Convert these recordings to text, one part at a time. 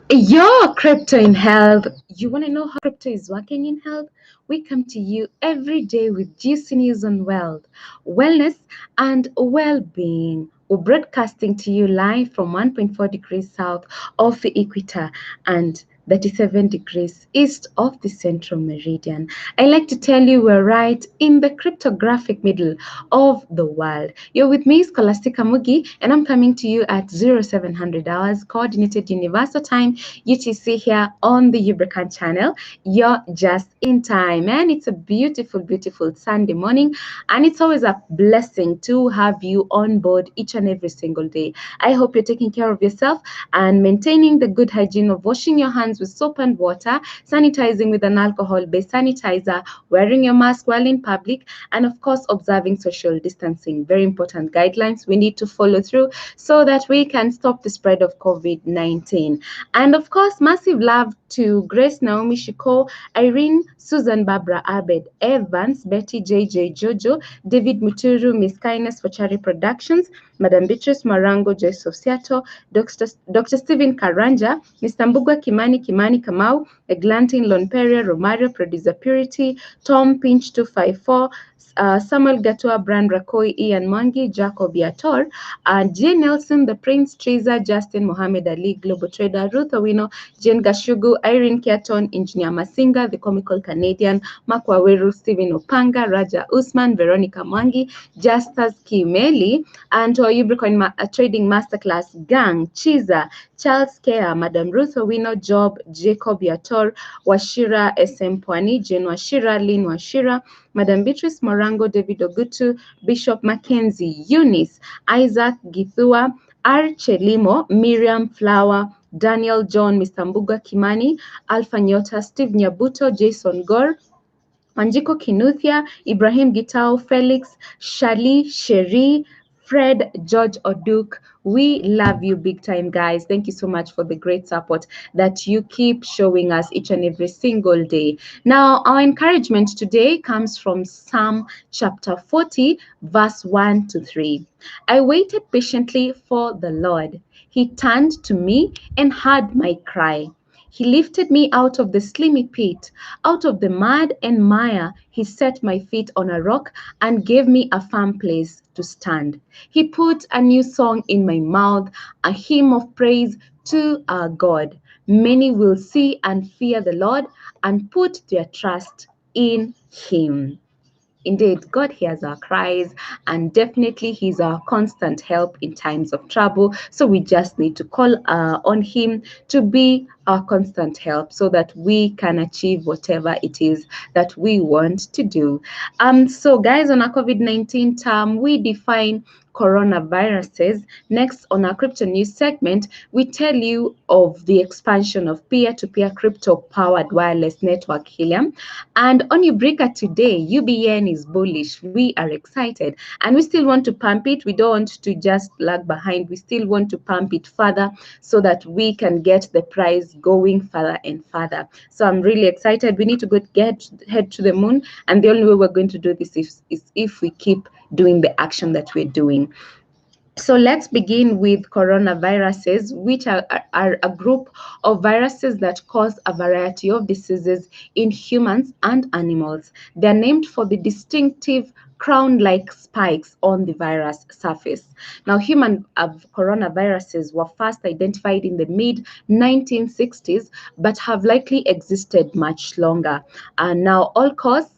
Your crypto in health. You want to know how crypto is working in health? We come to you every day with juicy news on wealth, wellness, and well-being. We're broadcasting to you live from 1.4 degrees south of the equator and 37 degrees east of the central meridian. I like to tell you we're right in the cryptographic middle of the world. You're with me, Scholastica Mugi, and I'm coming to you at 0700 hours, Coordinated Universal Time, UTC, here on the Ubrica channel. You're just in time, and it's a beautiful, beautiful Sunday morning, and it's always a blessing to have you on board each and every single day. I hope you're taking care of yourself and maintaining the good hygiene of washing your hands with soap and water, sanitizing with an alcohol-based sanitizer, wearing your mask while in public, and of course, observing social distancing. Very important guidelines we need to follow through so that we can stop the spread of COVID-19. And of course, massive love to Grace Naomi Shiko, Irene, Susan Barbara Abed, Evans, Betty JJ Jojo, David Muturu, Miss Kindness for Cherry Productions, Madam Beatrice Marango, Joyce of Seattle, Dr. Stephen Karanja, Mr. Mbugwa Kimani Kamau, Eglantin Lonperia, Romario, Producer Purity, Tom Pinch 254, Samuel Gatua, Brand Rakoi, Ian Mangi, Jacob Yator, Jane Nelson, The Prince, Treza, Justin, Mohammed Ali, Global Trader, Ruth Owino, Jane Gashugu, Irene Kiaton, Engineer Masinga, The Comical Canadian, Mark Waweru, Stephen Opanga, Raja Usman, Veronica Mwangi, Justus Kimeli, and our ubricoin Trading Masterclass Gang, Chiza, Charles Kea, Madam Ruth Owino, Job, Jacob Yator, Washira SM Pwani, Jane Washira, Lynn Washira, Madam Beatrice Morango, David Ogutu, Bishop Mackenzie, Eunice, Isaac Githua, R. Chelimo, Miriam Flower, Daniel John, Mr. Mbuga Kimani, Alpha Nyota, Steve Nyabuto, Jason Gore, Wanjiko Kinuthia, Ibrahim Gitao, Felix, Shali, Sherry, Fred, George Oduk. We love you big time, guys. Thank you so much for the great support that you keep showing us each and every single day. Now, our encouragement today comes from Psalm chapter 40, verse 1 to 3. I waited patiently for the Lord. He turned to me and heard my cry. He lifted me out of the slimy pit, out of the mud and mire. He set my feet on a rock and gave me a firm place to stand. He put a new song in my mouth, a hymn of praise to our God. Many will see and fear the Lord and put their trust in Him. Indeed, God hears our cries, and definitely He's our constant help in times of trouble. So we just need to call on Him to be our constant help so that we can achieve whatever it is that we want to do. So guys, on our COVID-19 term, we define coronaviruses. Next, on our crypto news segment, we tell you of the expansion of peer-to-peer crypto-powered wireless network Helium. And on Ubrica today, UBN is bullish. We are excited, and we still want to pump it. We don't want to just lag behind. We still want to pump it further so that we can get the price going further and further. So I'm really excited. We need to head to the moon, and the only way we're going to do this is if we keep doing the action that we're doing. So let's begin with coronaviruses, which are a group of viruses that cause a variety of diseases in humans and animals. They're named for the distinctive crown-like spikes on the virus surface. Now, human coronaviruses were first identified in the mid-1960s, but have likely existed much longer. Now, all-cause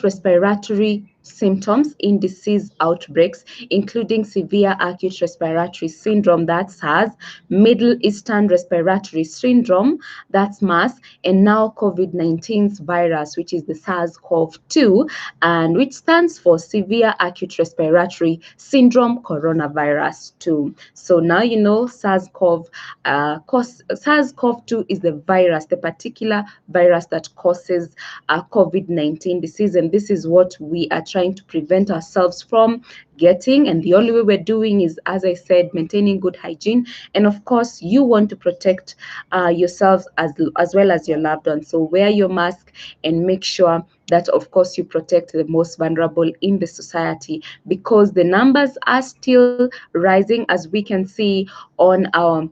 respiratory symptoms in disease outbreaks, including severe acute respiratory syndrome, that's SARS, Middle Eastern Respiratory Syndrome, that's MERS, and now COVID-19's virus, which is the SARS-CoV-2, and which stands for Severe Acute Respiratory Syndrome Coronavirus 2. So now you know SARS-CoV-2 is the virus, the particular virus that causes COVID-19 disease, and this is what we are trying to prevent ourselves from getting. And the only way we're doing is, as I said, maintaining good hygiene. And of course, you want to protect yourselves as well as your loved ones. So wear your mask and make sure that, of course, you protect the most vulnerable in the society, because the numbers are still rising, as we can see on our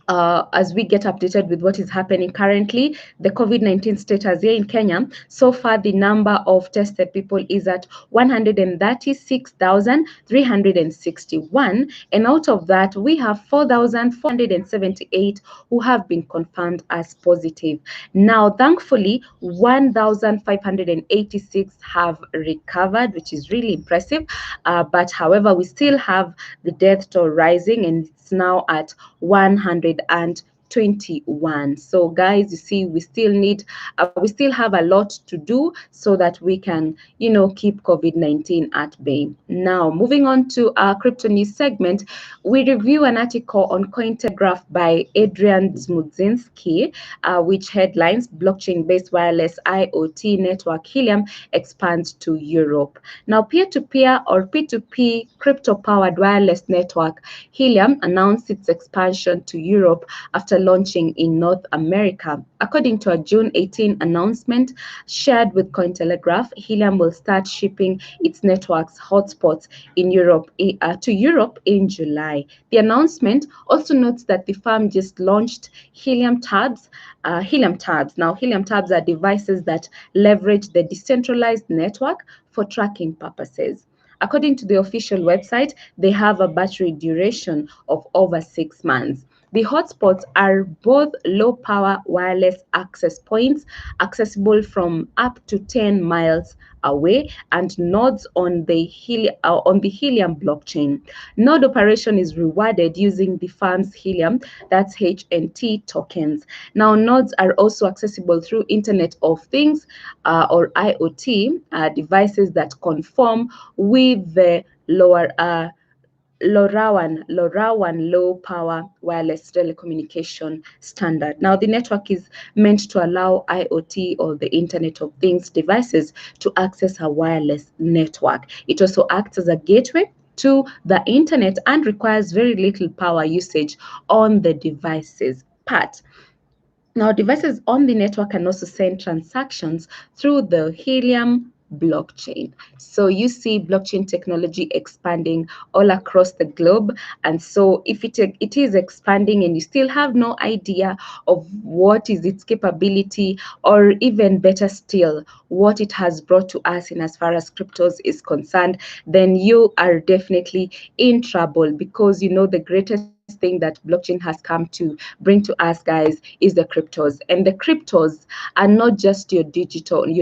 as we get updated with what is happening currently, the COVID-19 status here in Kenya. So far, the number of tested people is at 136,361. And out of that, we have 4,478 who have been confirmed as positive. Now, thankfully, 1,586 have recovered, which is really impressive. But however, we still have the death toll rising, and it's now at 121. So guys, you see, we still have a lot to do so that we can, keep COVID-19 at bay. Now, moving on to our crypto news segment, we review an article on Cointelegraph by Adrian Smudzinski, which headlines blockchain-based wireless IoT network Helium expands to Europe. Now, peer-to-peer or P2P crypto-powered wireless network Helium announced its expansion to Europe after launching in North America. According to a June 18 announcement shared with Cointelegraph, Helium will start shipping its network's hotspots in Europe to Europe in July. The announcement also notes that the firm just launched Helium Tabs. Now, Helium Tabs are devices that leverage the decentralized network for tracking purposes. According to the official website, they have a battery duration of over 6 months. The hotspots are both low-power wireless access points accessible from up to 10 miles away and nodes on the Helium blockchain. Node operation is rewarded using the firm's Helium, that's HNT tokens. Now, nodes are also accessible through Internet of Things or IoT devices that conform with the LoRaWAN low power wireless telecommunication standard. Now, the network is meant to allow IoT or the Internet of Things devices to access a wireless network. It also acts as a gateway to the internet and requires very little power usage on the device's part. Now, devices on the network can also send transactions through the Helium blockchain. So you see blockchain technology expanding all across the globe. And so if it is expanding and you still have no idea of what is its capability, or even better still, what it has brought to us in as far as cryptos is concerned, then you are definitely in trouble, because the greatest thing that blockchain has come to bring to us, guys, is the cryptos. And the cryptos are not just your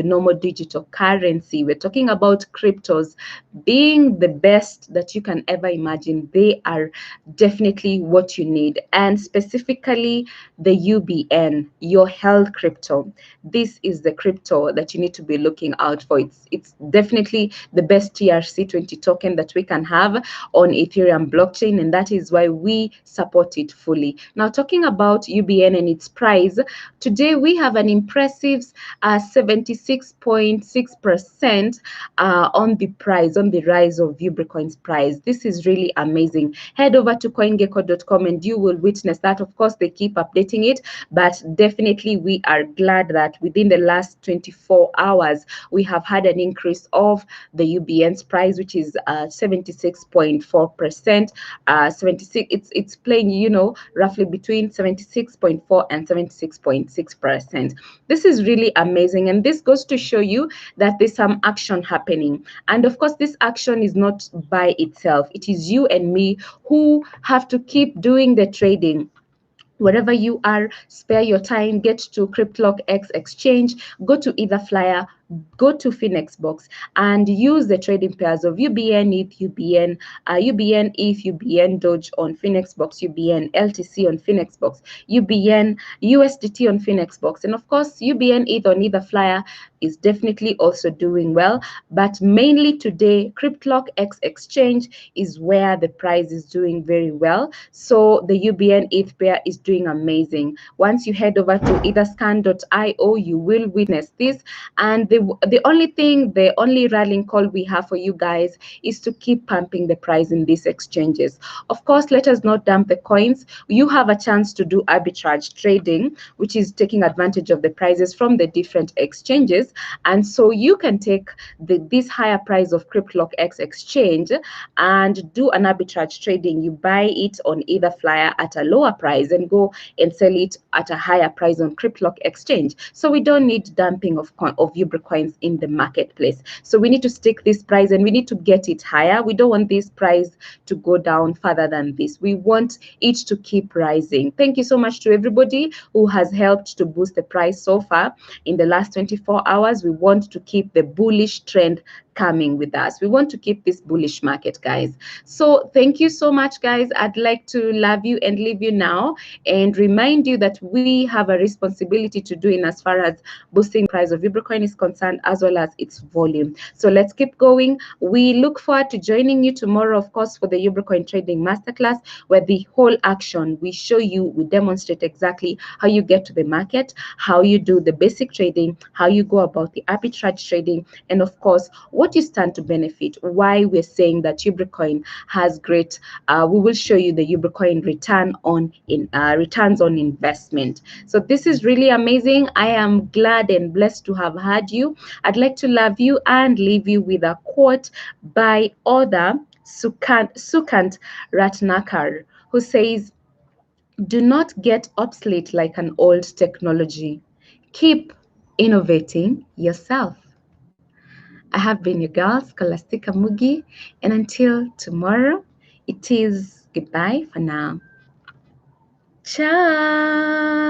normal digital currency. We're talking about cryptos being the best that you can ever imagine. They are definitely what you need. And specifically the UBN, your health crypto. This is the crypto that you need to be looking out for. It's definitely the best TRC20 token that we can have on Ethereum blockchain, and that is why we support it fully. Now, talking about UBN and its price, today we have an impressive 76.6% on the price, on the rise of ubricoin's price. This is really amazing. Head over to coingecko.com and you will witness that. Of course, they keep updating it, but definitely we are glad that within the last 24 hours, we have had an increase of the UBN's price, which is 76.4%. 76, it's playing, roughly between 76.4 and 76.6%. This is really amazing, and this goes to show you that there's some action happening. And of course, this action is not by itself. It is you and me who have to keep doing the trading. Wherever you are, spare your time, get to CryptlockX exchange, go to Etherflyer, go to Finexbox, and use the trading pairs of UBN ETH, UBN ETH, UBN Doge on Finexbox, UBN LTC on Finexbox, UBN USDT on Finexbox, and of course UBN ETH on Etherflyer is definitely also doing well. But mainly today, CryptlockX exchange is where the price is doing very well. So the UBN ETH pair is doing amazing. Once you head over to etherscan.io, you will witness this, and the only rallying call we have for you guys is to keep pumping the price in these exchanges. Of course, let us not dump the coins. You have a chance to do arbitrage trading, which is taking advantage of the prices from the different exchanges. And so you can take this higher price of CryptlockX exchange and do an arbitrage trading. You buy it on either flyer at a lower price and go and sell it at a higher price on CryptLock exchange. So we don't need dumping of ubricoins in the marketplace. So we need to stick this price and we need to get it higher. We don't want this price to go down further than this. We want it to keep rising. Thank you so much to everybody who has helped to boost the price so far in the last 24 hours. We want to keep the bullish trend coming with us. We want to keep this bullish market, guys. So thank you so much, guys. I'd like to love you and leave you now and remind you that we have a responsibility to do in as far as boosting the price of ubricoin is concerned, as well as its volume. So let's keep going. We look forward to joining you tomorrow, of course, for the ubricoin trading masterclass, where the whole action we show you, we demonstrate exactly how you get to the market, how you do the basic trading, how you go about the arbitrage trading, and of course, what you stand to benefit, why we're saying that ubricoin has great, we will show you the ubricoin returns on investment. So this is really amazing. I am glad and blessed to have had you. I'd like to love you and leave you with a quote by author Sukant Ratnakar, who says, "Do not get obsolete like an old technology. Keep innovating yourself." I have been your girl, Scholastica Mugi, and until tomorrow, it is goodbye for now. Ciao!